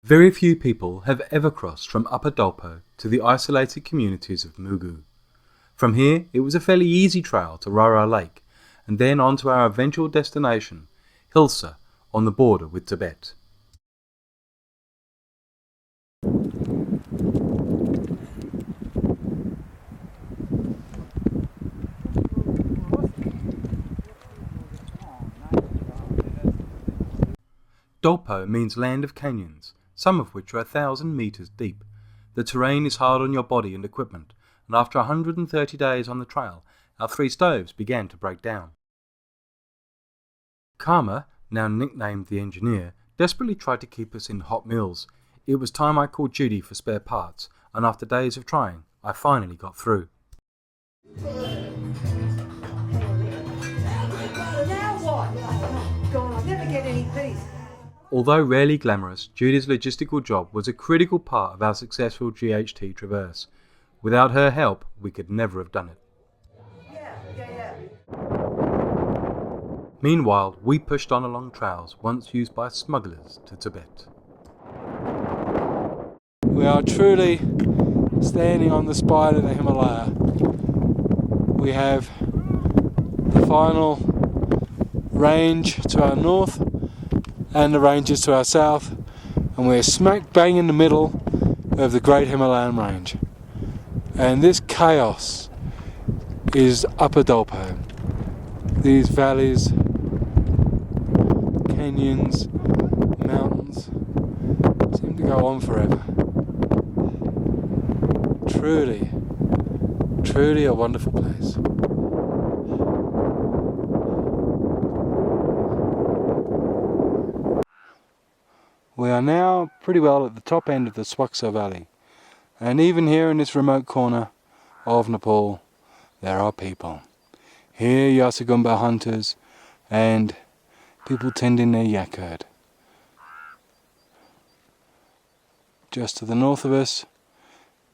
Very few people have ever crossed from Upper Dolpo to the isolated communities of Mugu. From here, it was a fairly easy trail to Rara Lake, and then on to our eventual destination, Hilsa, on the border with Tibet. Dolpo means land of canyons, some of which are 1,000 meters deep. The terrain is hard on your body and equipment, and after 130 days on the trail, our 3 stoves began to break down. Karma, now nicknamed the engineer, desperately tried to keep us in hot mills. It was time I called Judy for spare parts, and after days of trying, I finally got through. Now what? God, I'll never get any peace. Although rarely glamorous, Judy's logistical job was a critical part of our successful GHT traverse. Without her help, we could never have done it. Yeah. Meanwhile, we pushed on along trails once used by smugglers to Tibet. We are truly standing on the spine of the Himalaya. We have the final range to our north and the ranges to our south, and we're smack bang in the middle of the Great Himalayan Range. And this chaos is Upper Dolpo. These valleys, canyons, mountains seem to go on forever. Truly a wonderful place. We are now pretty well at the top end of the Swaksa Valley, and even here in this remote corner of Nepal, there are people. Here, Yasagumba hunters and people tending their yak herd. Just to the north of us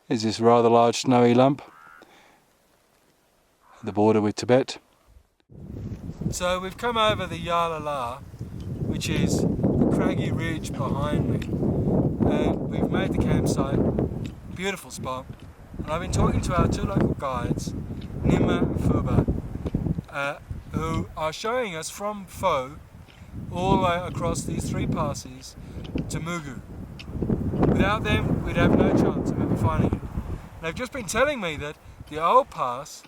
is this rather large snowy lump at the border with Tibet. So we've come over the Yalala, which is the craggy ridge behind me, and we've made the campsite. Beautiful spot. And I've been talking to our 2 local guides, Nima and Fuba, who are showing us from Pho all the way across these 3 passes to Mugu. Without them, we'd have no chance of ever finding it. They've just been telling me that the old pass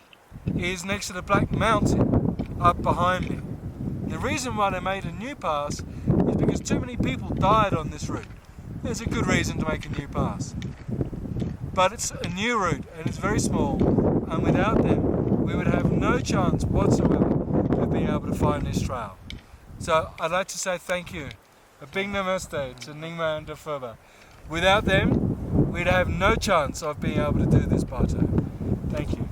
is next to the Black Mountain up behind me. The reason why they made a new pass is because too many people died on this route. There's a good reason to make a new pass. But it's a new route and it's very small, and without them we would have no chance whatsoever of being able to find this trail. So I'd like to say thank you, a big namaste to Ningma and Fuba. Without them, we'd have no chance of being able to do this plateau. Thank you.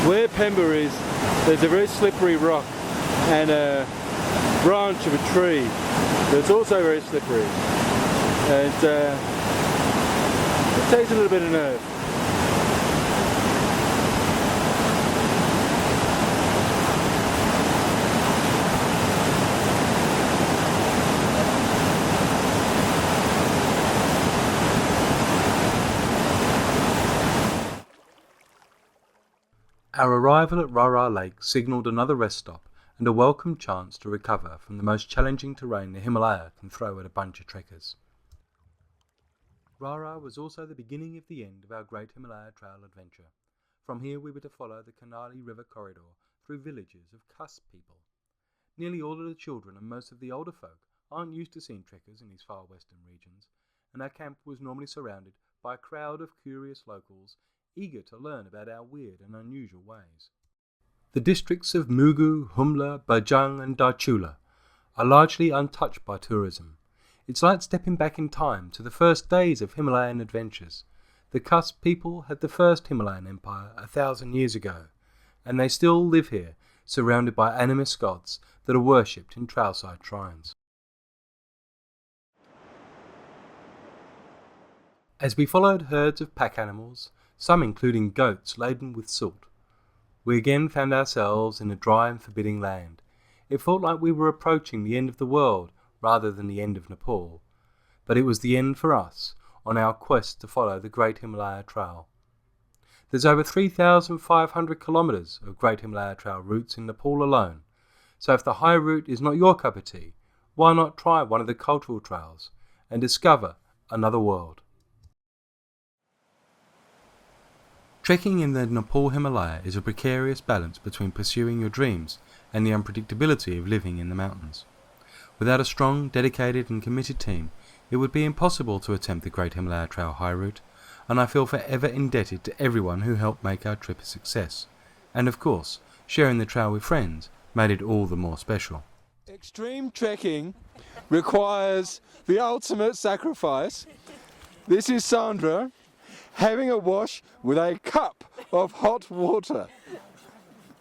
Where Pemba is, there's a very slippery rock and a branch of a tree that's also very slippery. And it takes a little bit of nerve. Our arrival at Rara Lake signalled another rest stop and a welcome chance to recover from the most challenging terrain the Himalaya can throw at a bunch of trekkers. Rara was also the beginning of the end of our Great Himalaya Trail adventure. From here we were to follow the Kanali River corridor through villages of Kus people. Nearly all of the children and most of the older folk aren't used to seeing trekkers in these far western regions, and our camp was normally surrounded by a crowd of curious locals eager to learn about our weird and unusual ways. The districts of Mugu, Humla, Bajang and Darchula are largely untouched by tourism. It's like stepping back in time to the first days of Himalayan adventures. The Kus people had the first Himalayan empire 1,000 years ago, and they still live here, surrounded by animist gods that are worshipped in trailside shrines. As we followed herds of pack animals, some including goats laden with salt. We again found ourselves in a dry and forbidding land. It felt like we were approaching the end of the world rather than the end of Nepal. But it was the end for us on our quest to follow the Great Himalaya Trail. There's over 3,500 kilometres of Great Himalaya Trail routes in Nepal alone, so if the high route is not your cup of tea, why not try one of the cultural trails and discover another world? Trekking in the Nepal Himalaya is a precarious balance between pursuing your dreams and the unpredictability of living in the mountains. Without a strong, dedicated and committed team, it would be impossible to attempt the Great Himalaya Trail high route, and I feel forever indebted to everyone who helped make our trip a success. And of course, sharing the trail with friends made it all the more special. Extreme trekking requires the ultimate sacrifice. This is Sandra having a wash with a cup of hot water.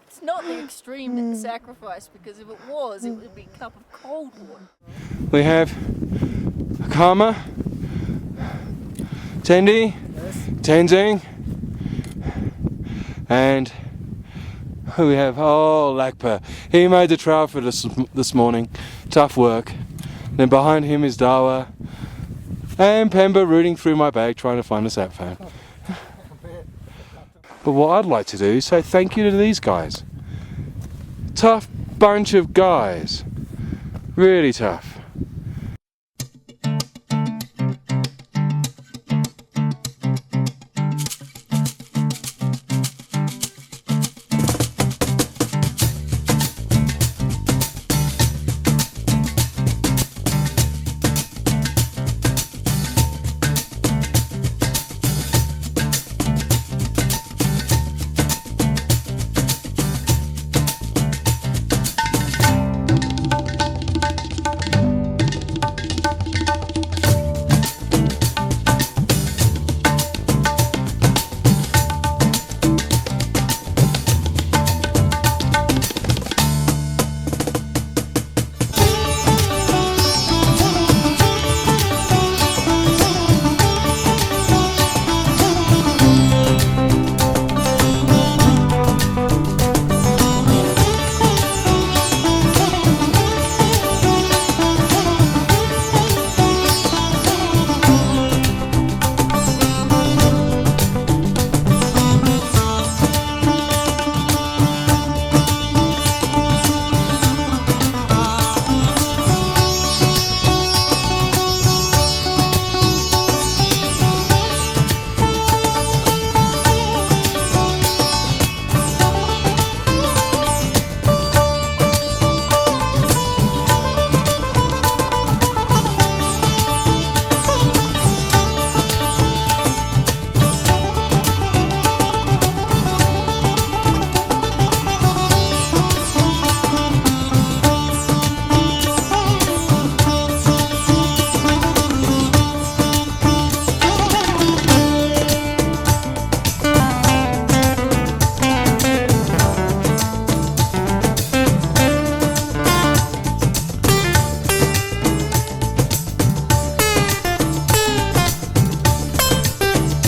It's not the extreme sacrifice, because if it was, it would be a cup of cold water. We have Karma, Tendi, Tenzing, and who we have? Oh, Lakpa. He made the trail for this morning. Tough work. Then behind him is Dawa and Pemba rooting through my bag trying to find a sat phone. But what I'd like to do is say thank you to these guys. Tough bunch of guys. Really tough.